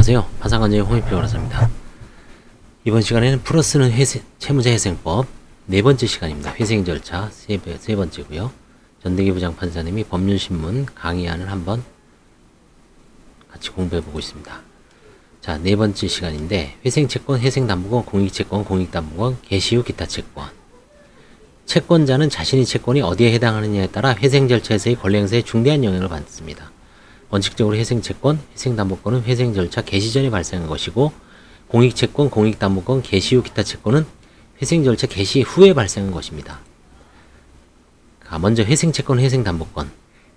안녕하세요. 파산관제의 홍익표 변호사입니다. 이번 시간에는 플러스는 채무자 회생법 네 번째 시간입니다. 회생 절차 세 번째고요. 전대기 부장판사님이 법률신문 강의안을 한번 같이 공부해보고 있습니다. 자, 네 번째 시간인데 회생채권, 회생담보권, 공익채권, 공익담보권, 개시 후 기타 채권. 채권자는 자신의 채권이 어디에 해당하느냐에 따라 회생 절차에서의 권리 행사에 중대한 영향을 받습니다. 원칙적으로 회생채권, 회생담보권은 회생 절차 개시 전에 발생한 것이고, 공익채권, 공익담보권, 개시 후 기타 채권은 회생 절차 개시 후에 발생한 것입니다. 먼저 회생채권, 회생담보권.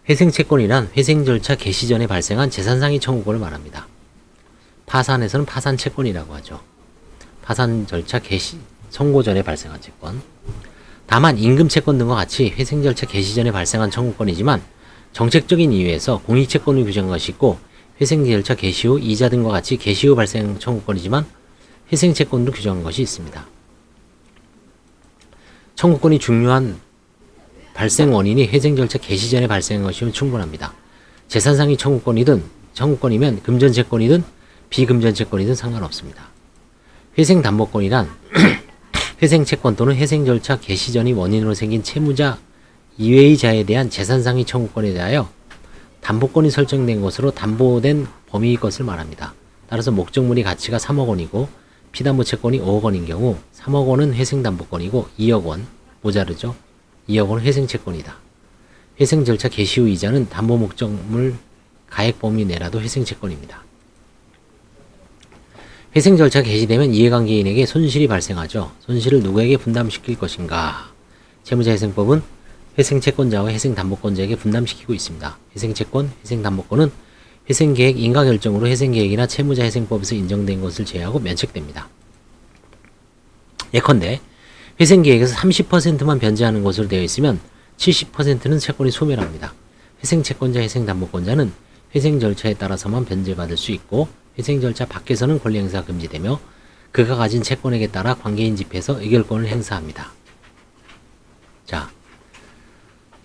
회생채권이란 회생 절차 개시 전에 발생한 재산상의 청구권을 말합니다. 파산에서는 파산채권이라고 하죠. 파산 절차 개시, 선고 전에 발생한 채권. 다만 임금채권 등과 같이 회생 절차 개시 전에 발생한 청구권이지만 정책적인 이유에서 공익채권을 규정한 것이 있고, 회생 절차 개시 후 이자 등과 같이 개시 후 발생 청구권이지만 회생채권으로 규정한 것이 있습니다. 청구권이 중요한 발생 원인이 회생 절차 개시 전에 발생한 것이면 충분합니다. 재산상의 청구권이면 금전채권이든 비금전채권이든 상관없습니다. 회생담보권이란 회생채권 또는 회생 절차 개시 전이 원인으로 생긴 채무자 이외의 자에 대한 재산상의 청구권에 대하여 담보권이 설정된 것으로 담보된 범위의 것을 말합니다. 따라서 목적물의 가치가 3억 원이고 피담보 채권이 5억 원인 경우 3억 원은 회생담보권이고 2억 원, 모자르죠. 2억 원은 회생채권이다. 회생 절차 개시 후 이자는 담보 목적물 가액 범위 내라도 회생채권입니다. 회생 절차 개시되면 이해관계인에게 손실이 발생하죠. 손실을 누구에게 분담시킬 것인가? 채무자회생법은 회생채권자와 회생담보권자에게 분담시키고 있습니다. 회생채권, 회생담보권은 회생계획 인가결정으로 회생계획이나 채무자회생법에서 인정된 것을 제외하고 면책됩니다. 예컨대 회생계획에서 30%만 변제하는 것으로 되어 있으면 70%는 채권이 소멸합니다. 회생채권자, 회생담보권자는 회생 절차에 따라서만 변제받을 수 있고, 회생 절차 밖에서는 권리 행사가 금지되며 그가 가진 채권액에 따라 관계인 집회에서 의결권을 행사합니다. 자,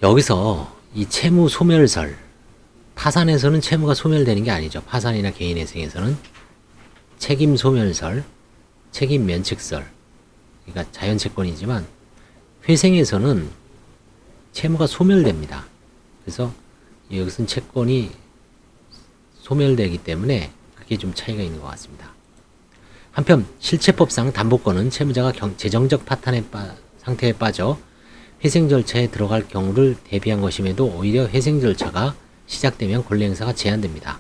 여기서 이 채무 소멸설, 파산에서는 채무가 소멸되는 게 아니죠. 파산이나 개인회생에서는 책임 소멸설, 책임 면책설, 그러니까 자연채권이지만 회생에서는 채무가 소멸됩니다. 그래서 여기서는 채권이 소멸되기 때문에 그게 좀 차이가 있는 것 같습니다. 한편 실체법상 담보권은 채무자가 재정적 파탄의 상태에 빠져 회생 절차에 들어갈 경우를 대비한 것임에도 오히려 회생 절차가 시작되면 권리 행사가 제한됩니다.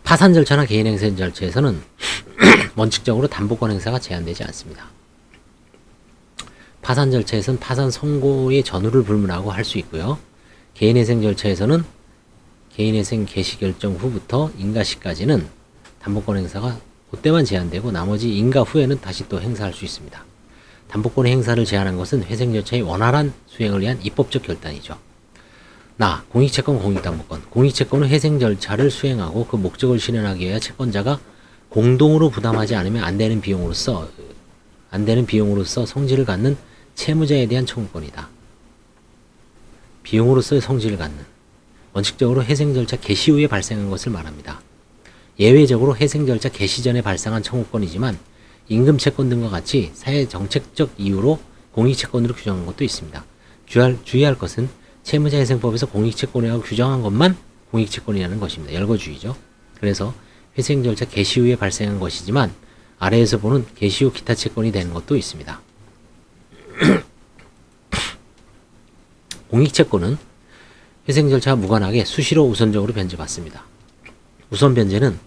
파산 절차나 개인 행사 절차에서는 원칙적으로 담보권 행사가 제한되지 않습니다. 파산 절차에서는 파산 선고의 전후를 불문하고 할 수 있고요. 개인 회생 절차에서는 개인 회생 개시 결정 후부터 인가 시까지는 담보권 행사가 그때만 제한되고 나머지 인가 후에는 다시 또 행사할 수 있습니다. 담보권의 행사를 제한한 것은 회생 절차의 원활한 수행을 위한 입법적 결단이죠. 공익채권, 공익담보권. 공익채권은 회생 절차를 수행하고 그 목적을 실현하기 위해 채권자가 공동으로 부담하지 않으면 안 되는 비용으로서 성질을 갖는 채무자에 대한 청구권이다. 비용으로서의 성질을 갖는. 원칙적으로 회생 절차 개시 후에 발생한 것을 말합니다. 예외적으로 회생 절차 개시 전에 발생한 청구권이지만 임금채권 등과 같이 사회 정책적 이유로 공익채권으로 규정한 것도 있습니다. 주의할 것은 채무자회생법에서 공익채권이라고 규정한 것만 공익채권이라는 것입니다. 열거주의죠. 그래서 회생 절차 개시 후에 발생한 것이지만 아래에서 보는 개시 후 기타 채권이 되는 것도 있습니다. 공익채권은 회생 절차와 무관하게 수시로 우선적으로 변제받습니다. 우선 변제는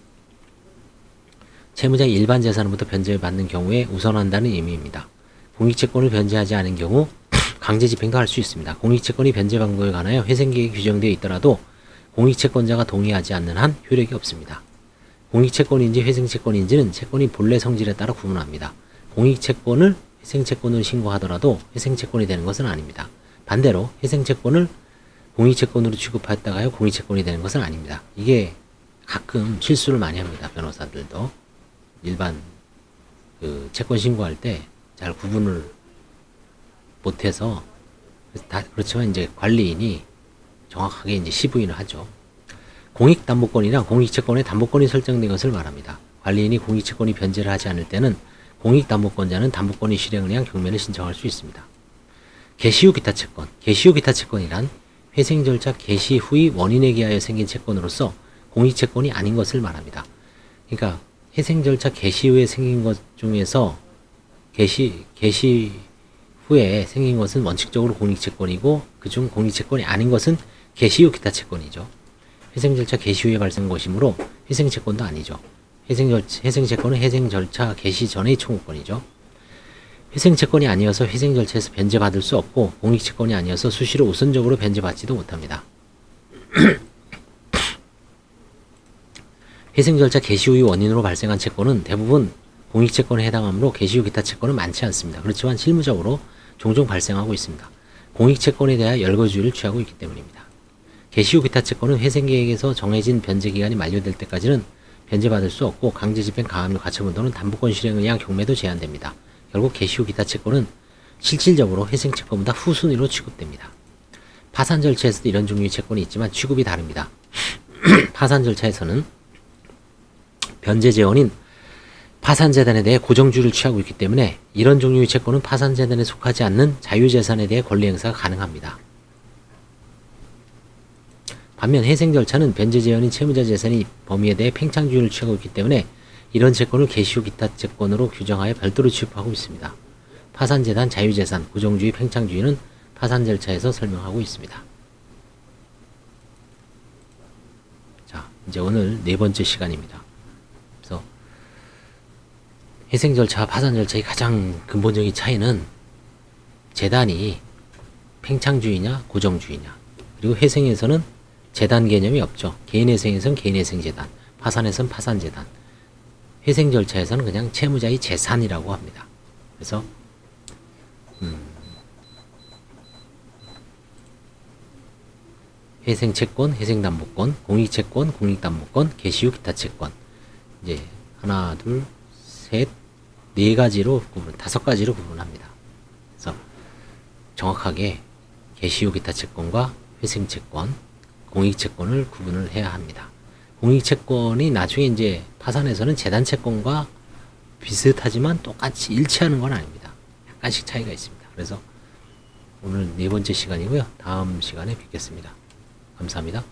채무자의 일반 재산으로부터 변제받는 경우에 우선한다는 의미입니다. 공익채권을 변제하지 않은 경우 강제집행도 할 수 있습니다. 공익채권이 변제 방법에 관하여 회생계획이 규정되어 있더라도 공익채권자가 동의하지 않는 한 효력이 없습니다. 공익채권인지 회생채권인지는 채권이 본래 성질에 따라 구분합니다. 공익채권을 회생채권으로 신고하더라도 회생채권이 되는 것은 아닙니다. 반대로 회생채권을 공익채권으로 취급했다가요 공익채권이 되는 것은 아닙니다. 이게 가끔 실수를 많이 합니다. 변호사들도 일반 채권 신고할 때 잘 구분을 못해서 그렇지만 이제 관리인이 정확하게 이제 시부인을 하죠. 공익담보권이란 공익채권의 담보권이 설정된 것을 말합니다. 관리인이 공익채권이 변제를 하지 않을 때는 공익담보권자는 담보권의 실행을 위한 경매를 신청할 수 있습니다. 개시 후 기타 채권. 개시 후 기타 채권이란 회생 절차 개시 후의 원인에 의하여 생긴 채권으로서 공익채권이 아닌 것을 말합니다. 그러니까 회생 절차 개시 후에 생긴 것 중에서 개시 후에 생긴 것은 원칙적으로 공익채권이고 그중 공익채권이 아닌 것은 개시 후 기타 채권이죠. 회생 절차 개시 후에 발생한 것이므로 회생 채권도 아니죠. 회생 채권은 회생 절차 개시 전의 청구권이죠. 회생 채권이 아니어서 회생 절차에서 변제받을 수 없고 공익 채권이 아니어서 수시로 우선적으로 변제받지도 못합니다. 회생 절차 개시 후의 원인으로 발생한 채권은 대부분 공익 채권에 해당하므로 개시 후 기타 채권은 많지 않습니다. 그렇지만 실무적으로 종종 발생하고 있습니다. 공익 채권에 대하여 열거주의를 취하고 있기 때문입니다. 개시 후 기타 채권은 회생계획에서 정해진 변제 기간이 만료될 때까지는 변제받을 수 없고 강제집행 가압류 가처분 또는 담보권 실행을 위한 경매도 제한됩니다. 결국 개시 후 기타 채권은 실질적으로 회생 채권보다 후순위로 취급됩니다. 파산 절차에서도 이런 종류의 채권이 있지만 취급이 다릅니다. 파산 절차에서는 변제재원인 파산재단에 대해 고정주의를 취하고 있기 때문에 이런 종류의 채권은 파산재단에 속하지 않는 자유재산에 대해 권리 행사가 가능합니다. 반면 회생 절차는 변제재원인 채무자 재산의 범위에 대해 팽창주의를 취하고 있기 때문에 이런 채권을 개시 후 기타 채권으로 규정하여 별도로 취급하고 있습니다. 파산재단, 자유재산, 고정주의, 팽창주의는 파산 절차에서 설명하고 있습니다. 자, 이제 오늘 네 번째 시간입니다. 그래서 회생 절차와 파산 절차의 가장 근본적인 차이는 재단이 팽창주의냐 고정주의냐, 그리고 회생에서는 재단 개념이 없죠. 개인회생에서는 개인회생재단, 파산에서는 파산재단, 회생 절차에서는 그냥 채무자의 재산이라고 합니다. 그래서 회생채권, 회생담보권, 공익채권, 공익담보권, 개시 후 기타 채권, 이제 하나, 둘, 셋, 네 가지로 다섯 가지로 구분합니다. 그래서 정확하게 개시 후 기타 채권과 회생채권, 공익채권을 구분을 해야 합니다. 공익채권이 나중에 이제 파산에서는 재단채권과 비슷하지만 똑같이 일치하는 건 아닙니다. 약간씩 차이가 있습니다. 그래서 오늘 네 번째 시간이고요. 다음 시간에 뵙겠습니다. 감사합니다.